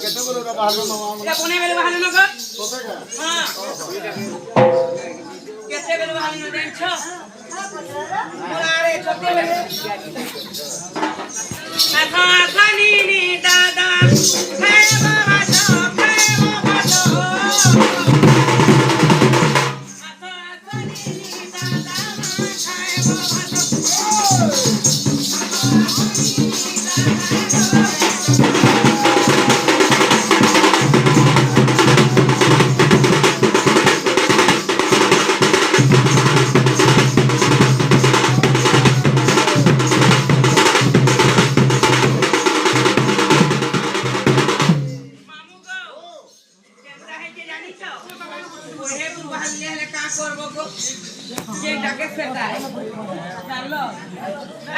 কেতে করে বাহালো মামা এটা কোনে বেলে বাহালো না গো কোতে কা হ্যাঁ কেতে বেলে বাহালো না দেখছো আরে ছোট বেলে আখা আখা নি নি দাদা হে বাবা সো হে বাবা সো আখা আখা নি নি দাদা হে বাবা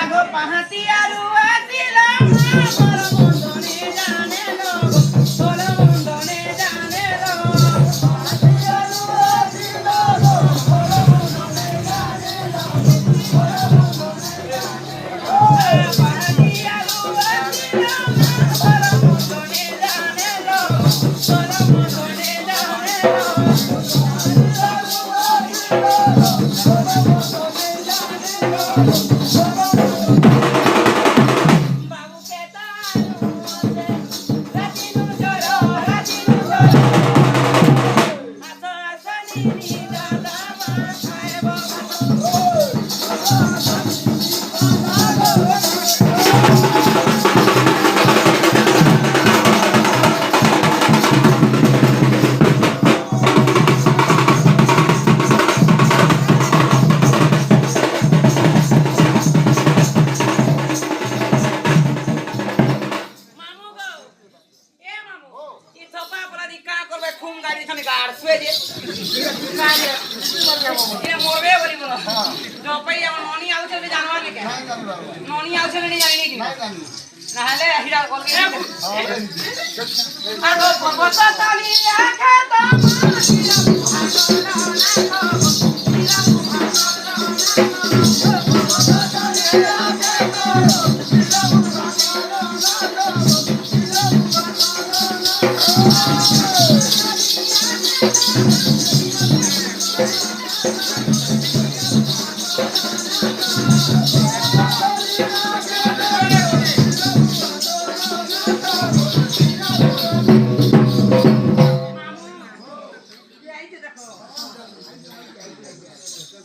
আগো পাহাতি আরু আতিলাম বড় বন্ধনে জানে লো বড় বন্ধনে জানে লো পাহাতি আরু আতিলাম বড় বন্ধনে জানে লো বড় বন্ধনে জানে লো পাহাতি আরু আতিলাম বড় বন্ধনে জানে লো বড় বন্ধনে জানে লো नॉनी आउसे नहीं जाने की नहले हिरा कॉल के आगो भगवता ताली आके तो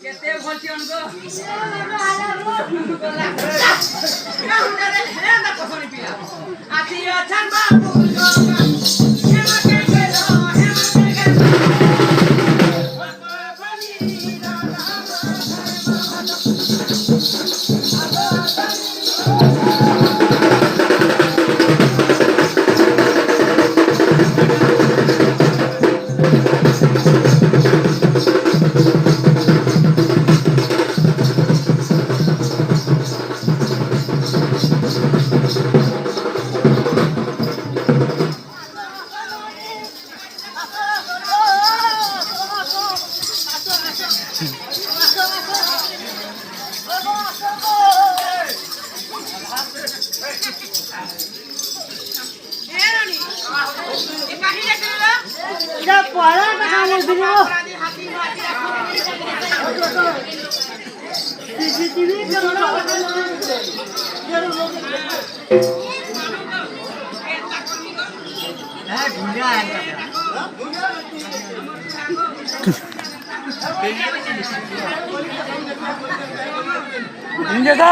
কেতে বলছি অনগো আছি আছান বাবু হেমা কে গেলো হেমা কে গেলো এটা পড়া টাকা নেই সিসিটিভি হ্যাঁ ঢুলিয়া দেখা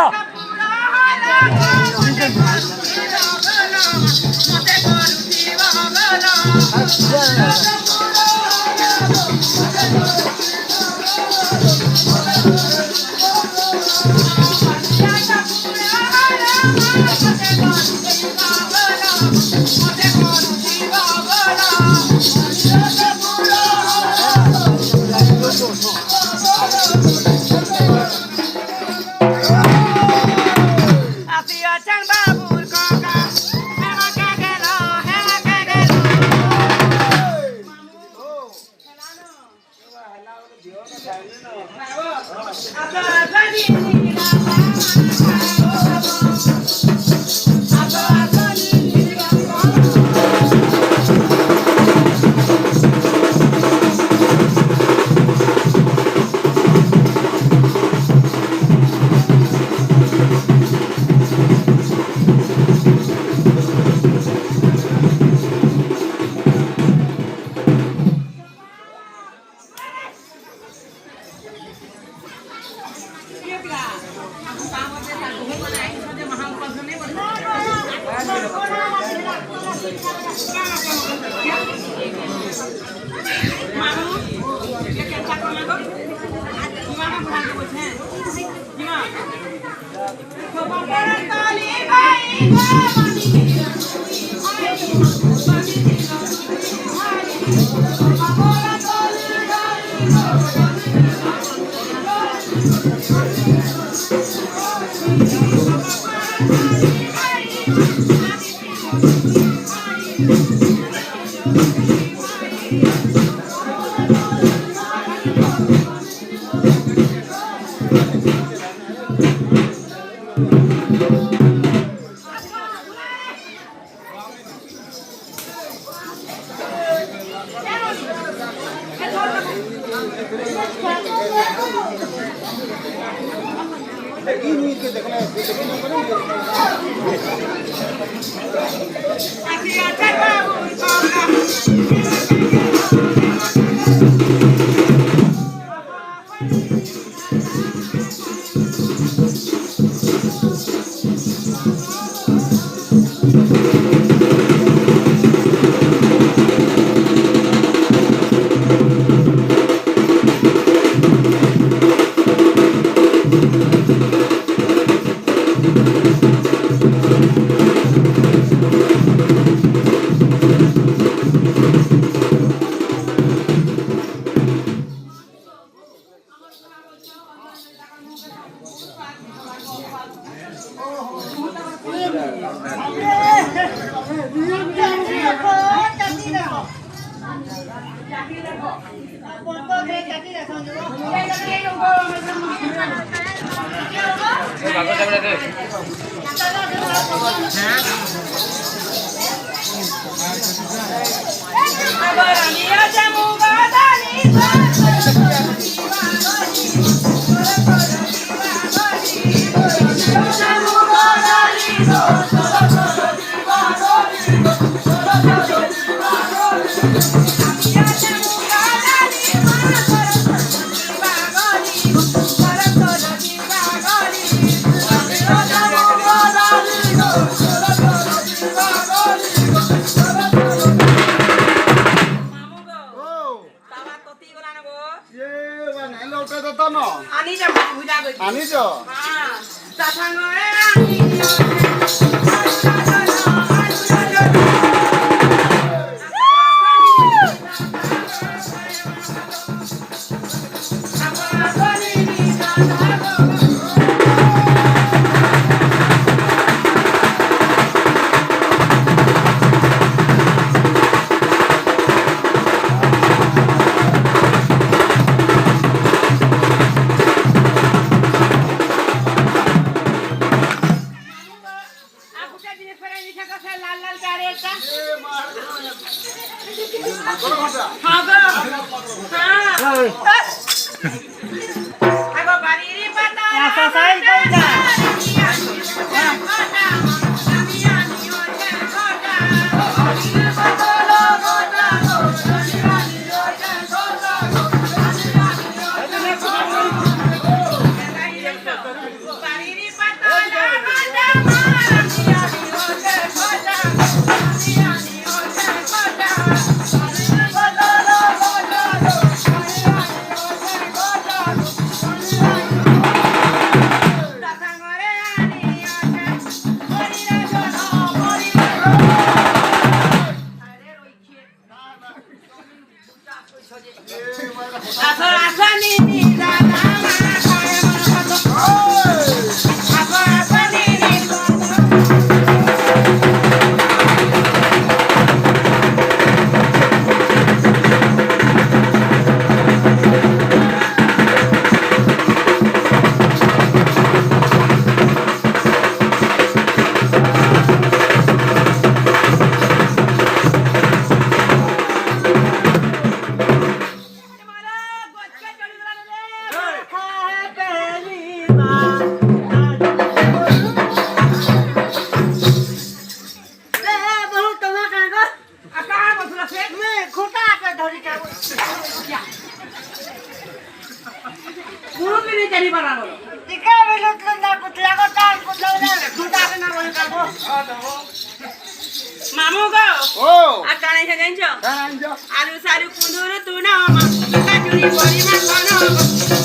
Mamu kau. Oh. Akan yang janjo. Janjo. Alu salu kundur tu nama. Kajuri bori makono.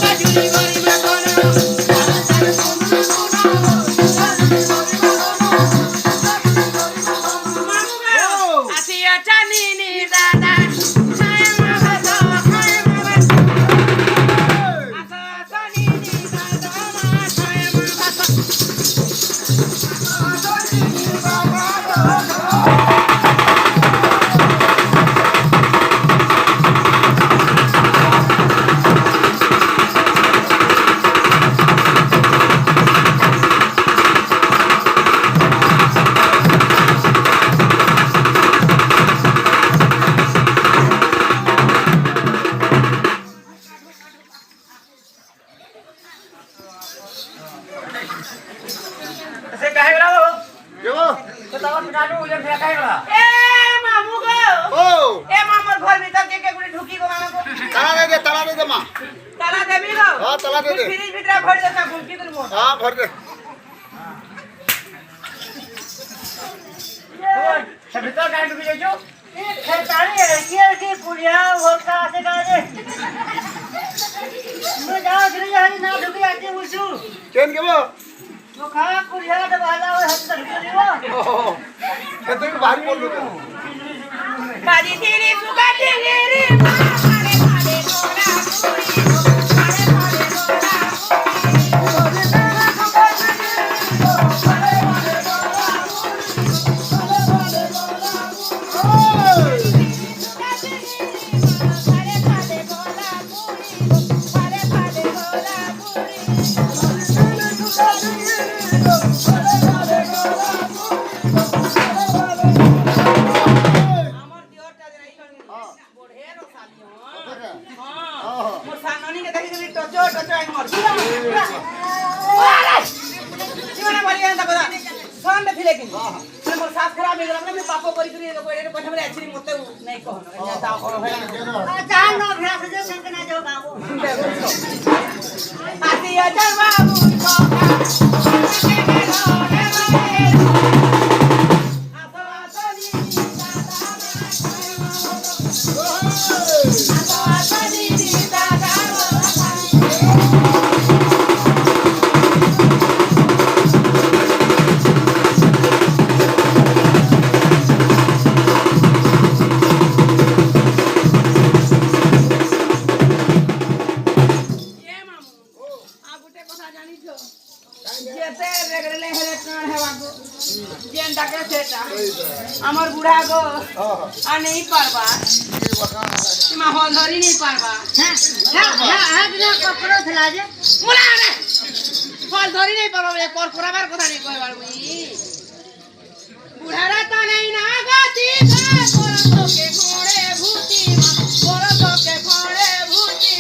Kajuri bori makono. Alu salu kundur tu nama. लगा दे दे फ्रिज भीतर भर देता गुमकी कर मोर हां भर दे सब तो काट के जो खेतारी है की पुलिया वो का से का दे मैं जाओ फिर यार ना ढुकी आते मुझू केन के वो तो खा पुलिया तो वाला और हद तक नहीं वो तो तू बाहर बोल दो बाजी तेरी सुगा तेरी मारे मारे तोरा पूरी मारे मारे तोरा चार नो अभ्यास जो संकना जो बाबू আমার বুড়া গো আর নেই পারবা মা হল ধরি নেই পারবা হ্যাঁ বিনা কপড়ো থলা যে মুলা রে হল ধরি নেই পারবা বলে কর করাবার কথা নেই কইবার মুই বুড়ারা তো নেই না গতি পর তোকে কোড়ে ভূতি পর তোকে কোড়ে ভূতি